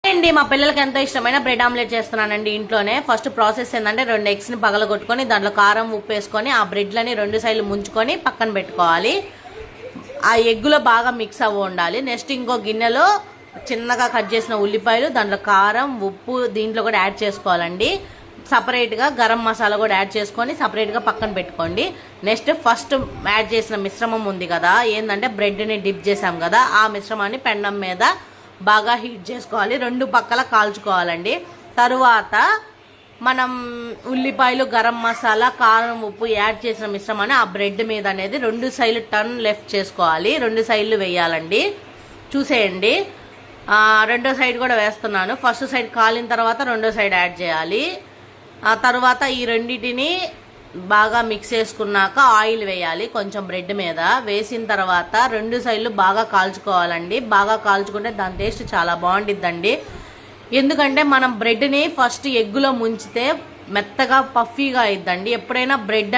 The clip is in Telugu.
అండి మా పిల్లలకి ఎంతో ఇష్టమైన బ్రెడ్ ఆమ్లెట్ చేస్తున్నానండి ఇంట్లోనే. ఫస్ట్ ప్రాసెస్ ఏంటంటే 2 ఎగ్స్ ని పగలగొట్టుకొని దాంట్లో కారం ఉప్పు వేసుకొని ఆ బ్రెడ్లని 2 సైడ్లు ముంచుకొని పక్కన పెట్టుకోవాలి. ఆ ఎగ్గులో బాగా మిక్స్ అవ్వ ఉండాలి. నెక్స్ట్ ఇంకో గిన్నెలో చిన్నగా కట్ చేసిన ఉల్లిపాయలు, దాంట్లో కారం ఉప్పు దీంట్లో కూడా యాడ్ చేసుకోవాలండి. సపరేట్గా గరం మసాలా కూడా యాడ్ చేసుకొని సపరేట్గా పక్కన పెట్టుకోండి. నెక్స్ట్ ఫస్ట్ యాడ్ చేసిన మిశ్రమం ఉంది కదా, ఏంటంటే బ్రెడ్ని డిప్ చేసాం కదా, ఆ మిశ్రమాన్ని పెండం మీద బాగా హీట్ చేసుకోవాలి. 2 పక్కల కాల్చుకోవాలండి. తరువాత మనం ఉల్లిపాయలు గరం మసాలా కారం ఉప్పు యాడ్ చేసిన మిశ్రమాన్ని ఆ బ్రెడ్ మీద అనేది 2 సైడ్లు టర్న్ లెఫ్ట్ చేసుకోవాలి. 2 సైడ్లు వేయాలండి. చూసేయండి, రెండో సైడ్ కూడా వేస్తున్నాను. ఫస్ట్ సైడ్ కాలిన తర్వాత రెండో సైడ్ యాడ్ చేయాలి. ఆ తర్వాత ఈ రెండింటిని బాగా మిక్స్ చేసుకున్నాక ఆయిల్ వేయాలి కొంచెం బ్రెడ్ మీద. వేసిన తర్వాత 2 సైడ్లు బాగా కాల్చుకోవాలండి. బాగా కాల్చుకుంటే దాని టేస్ట్ చాలా బాగుండిద్దండి. ఎందుకంటే మనం బ్రెడ్ని ఫస్ట్ ఎగ్గులో ముంచితే మెత్తగా పఫీగా అయిద్దండి. ఎప్పుడైనా బ్రెడ్